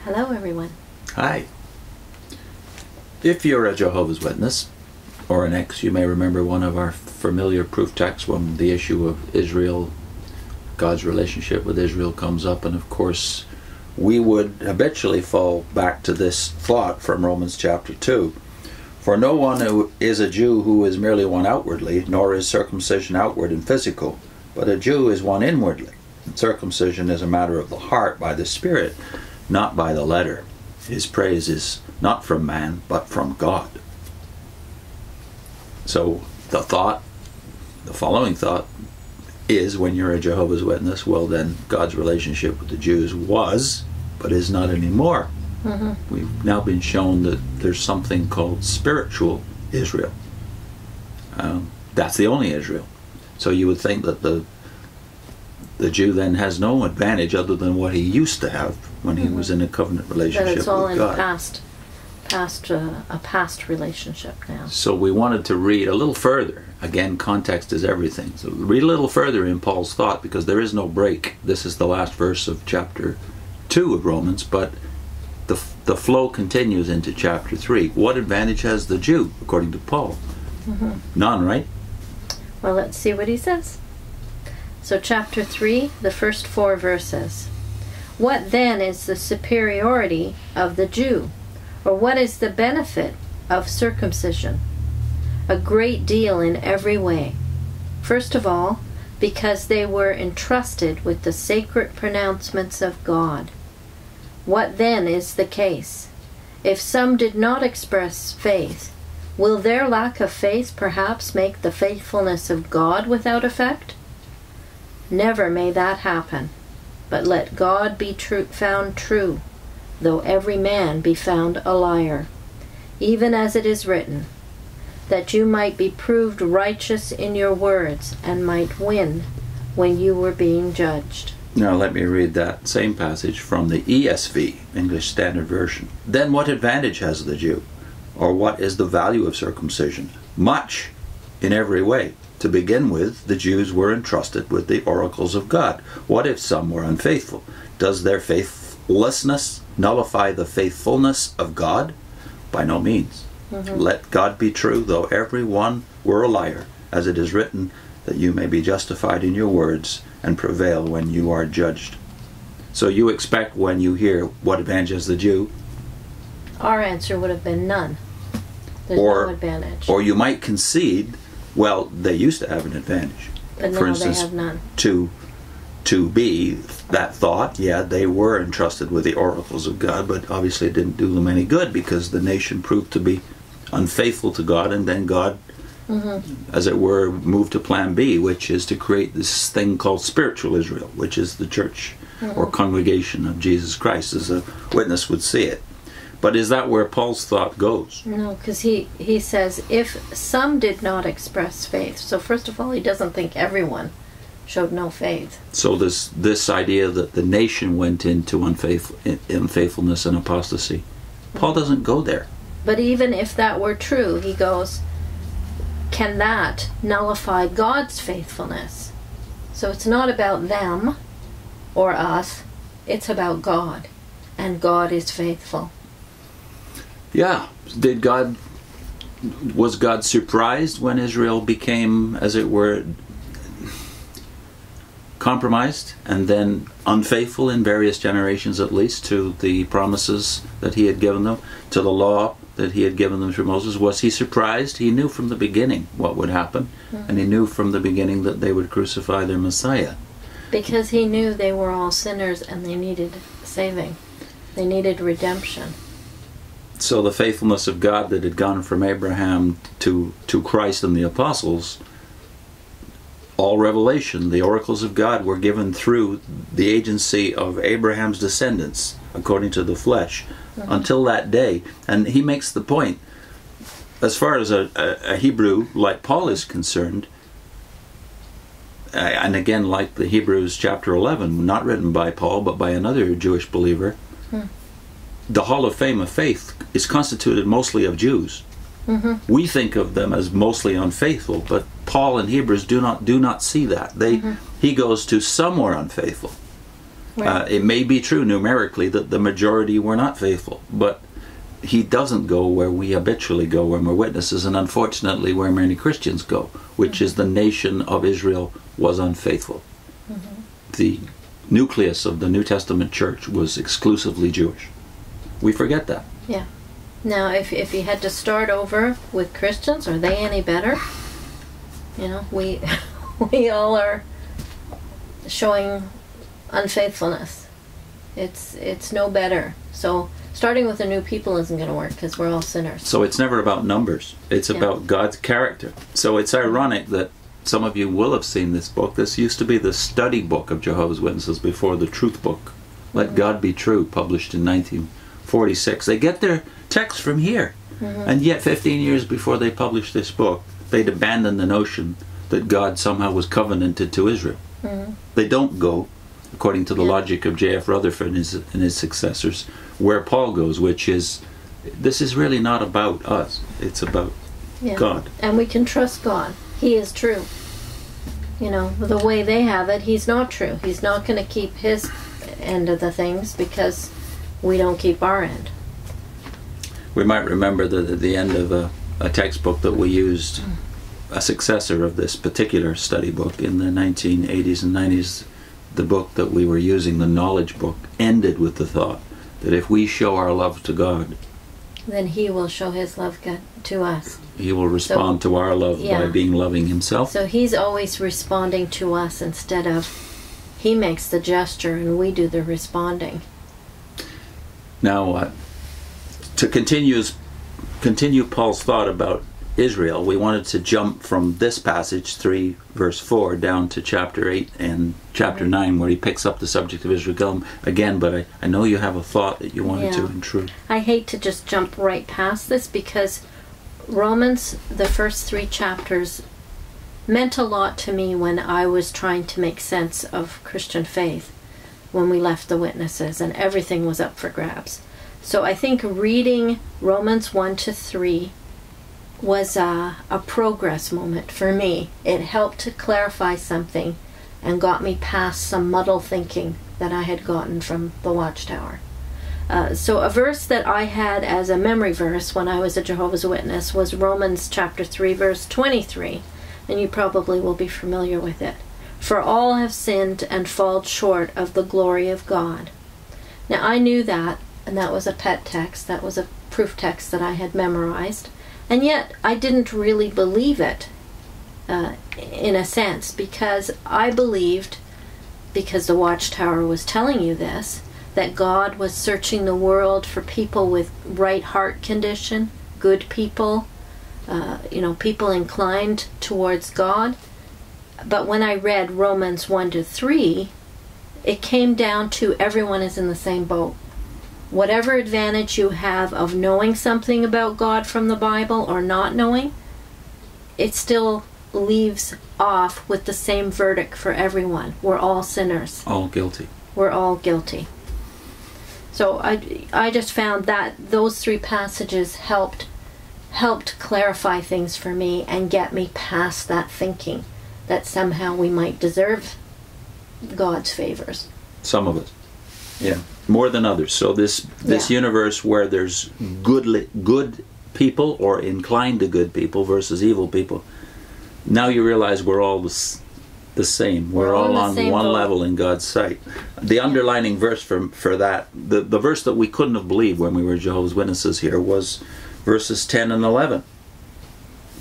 Hello, everyone. Hi. If you're a Jehovah's Witness or an ex, you may remember one of our familiar proof texts when the issue of Israel, God's relationship with Israel comes up, and of course we would habitually fall back to this thought from Romans chapter 2. For no one who is a Jew who is merely one outwardly, nor is circumcision outward and physical, but a Jew is one inwardly. And circumcision is a matter of the heart by the Spirit, not by the letter. His praise is not from man, but from God. So the following thought is, when you're a Jehovah's Witness, well then God's relationship with the Jews was, but is not anymore. We've now been shown that there's something called spiritual Israel. That's the only Israel. So you would think that the Jew then has no advantage other than what he used to have when he was in a covenant relationship with God. But it's all in a past relationship now. So we wanted to read a little further. Again, context is everything. So read a little further in Paul's thought, because there is no break. This is the last verse of chapter 2 of Romans, but the flow continues into chapter 3. What advantage has the Jew, according to Paul? None, right? Well, let's see what he says. So chapter 3, the first 4 verses. What then is the superiority of the Jew? Or what is the benefit of circumcision? A great deal in every way. First of all, because they were entrusted with the sacred pronouncements of God. What then is the case? If some did not express faith, will their lack of faith perhaps make the faithfulness of God without effect? Never may that happen, but let God be found true, though every man be found a liar. Even as it is written, that you might be proved righteous in your words, and might win when you were being judged. Now let me read that same passage from the ESV, English Standard Version. Then what advantage has the Jew? Or what is the value of circumcision? Much, in every way. To begin with, the Jews were entrusted with the oracles of God. What if some were unfaithful? Does their faithlessness nullify the faithfulness of God? By no means. Let God be true, though every one were a liar, as it is written, that you may be justified in your words and prevail when you are judged. So you expect, when you hear what advantage has the Jew, our answer would have been none. There's no advantage. Or you might concede, well, they used to have an advantage. But for now instance, they have none. To be that thought, yeah, they were entrusted with the oracles of God, but obviously it didn't do them any good, because the nation proved to be unfaithful to God, and then God, as it were, moved to plan B, which is to create this thing called spiritual Israel, which is the church or congregation of Jesus Christ, as a witness would see it. But is that where Paul's thought goes? No, because he says, if some did not express faith. So first of all, he doesn't think everyone showed no faith. So this idea that the nation went into unfaithfulness and apostasy, Paul doesn't go there. But even if that were true, he goes, can that nullify God's faithfulness? So it's not about them or us, it's about God. And God is faithful. Yeah. Was God surprised when Israel became, as it were, compromised and then unfaithful in various generations, at least, to the promises that he had given them, to the law that he had given them through Moses? Was he surprised? He knew from the beginning what would happen, and he knew from the beginning that they would crucify their Messiah. Because he knew they were all sinners and they needed saving. They needed redemption. So the faithfulness of God that had gone from Abraham to Christ and the apostles, all revelation, the oracles of God were given through the agency of Abraham's descendants, according to the flesh, until that day. And he makes the point, as far as a Hebrew like Paul is concerned, and again like the Hebrews chapter 11, not written by Paul but by another Jewish believer, the Hall of Fame of faith is constituted mostly of Jews. We think of them as mostly unfaithful, but Paul in Hebrews do not see that. He goes to some were unfaithful, Right. It may be true numerically that the majority were not faithful, but he doesn't go where we habitually go when we're witnesses, and unfortunately where many Christians go, which is the nation of Israel was unfaithful. The nucleus of the New Testament church was exclusively Jewish. We forget that. Yeah. Now, if you had to start over with Christians, are they any better? You know, we all are showing unfaithfulness. It's no better. So starting with the new people isn't going to work because we're all sinners. So it's never about numbers. It's about God's character. So it's ironic that some of you will have seen this book. This used to be the study book of Jehovah's Witnesses before the truth book. Let God Be True, published in 1946. They get their text from here. And yet 15 years before they published this book, they'd abandoned the notion that God somehow was covenanted to Israel. They don't go, according to the logic of J.F. Rutherford and his successors, where Paul goes, which is, this is really not about us. It's about God. And we can trust God. He is true. You know, the way they have it, he's not true. He's not going to keep his end of the things because we don't keep our end. We might remember that at the end of a textbook that we used, a successor of this particular study book in the 1980s and 90s, the book that we were using, the knowledge book, ended with the thought that if we show our love to God, then he will show his love to us. He will respond to our love by being loving himself. So he's always responding to us instead of he makes the gesture and we do the responding. Now, to continue Paul's thought about Israel, we wanted to jump from this passage, 3 verse 4, down to chapter 8 and chapter 9, where he picks up the subject of Israel again, but I know you have a thought that you wanted to intrude. I hate to just jump right past this because Romans, the first 3 chapters, meant a lot to me when I was trying to make sense of Christian faith when we left the witnesses and everything was up for grabs. So I think reading Romans 1 to 3 was a progress moment for me. It helped to clarify something and got me past some muddle thinking that I had gotten from the Watchtower. So a verse that I had as a memory verse when I was a Jehovah's Witness was Romans chapter 3 verse 23, and you probably will be familiar with it. For all have sinned and fall short of the glory of God. Now I knew that, and that was a pet text, that was a proof text that I had memorized, and yet I didn't really believe it in a sense, because I believed, because the Watchtower was telling you this, that God was searching the world for people with right heart condition, good people, people inclined towards God. But when I read Romans 1 to 3, it came down to everyone is in the same boat. Whatever advantage you have of knowing something about God from the Bible or not knowing, it still leaves off with the same verdict for everyone. We're all sinners. All guilty. We're all guilty. So I just found that those 3 passages helped clarify things for me and get me past that thinking that somehow we might deserve God's favors. Some of us. Yeah. More than others. So this universe where there's good people or inclined to good people versus evil people, now you realize we're all the same. We're all on one level in God's sight. The underlining verse for that, the verse that we couldn't have believed when we were Jehovah's Witnesses here, was verses 10 and 11.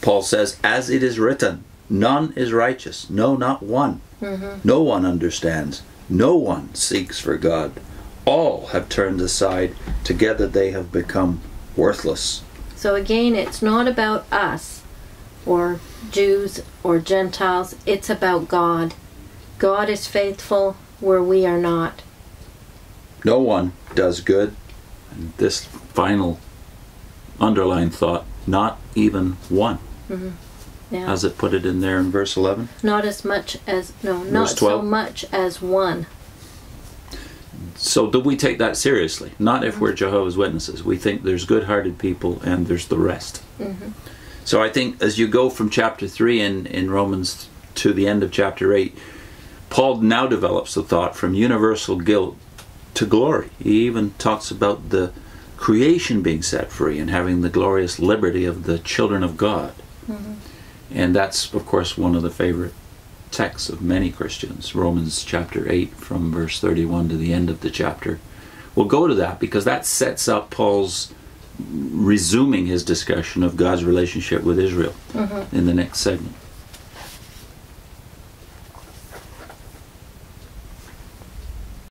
Paul says, as it is written, none is righteous, no, not one. No one understands, no one seeks for God. All have turned aside, together they have become worthless. So again, it's not about us or Jews or Gentiles, it's about God. God is faithful where we are not. No one does good. And this final underlined thought, not even one. Yeah. As it put it in there in verse 11. Not as much as, not so much as one. So do we take that seriously? Not if we're Jehovah's Witnesses. We think there's good-hearted people and there's the rest. So I think as you go from chapter 3 in Romans to the end of chapter 8, Paul now develops the thought from universal guilt to glory. He even talks about the creation being set free and having the glorious liberty of the children of God. Mm-hmm. And that's, of course, one of the favorite texts of many Christians. Romans chapter 8 from verse 31 to the end of the chapter. We'll go to that because that sets up Paul's resuming his discussion of God's relationship with Israel in the next segment.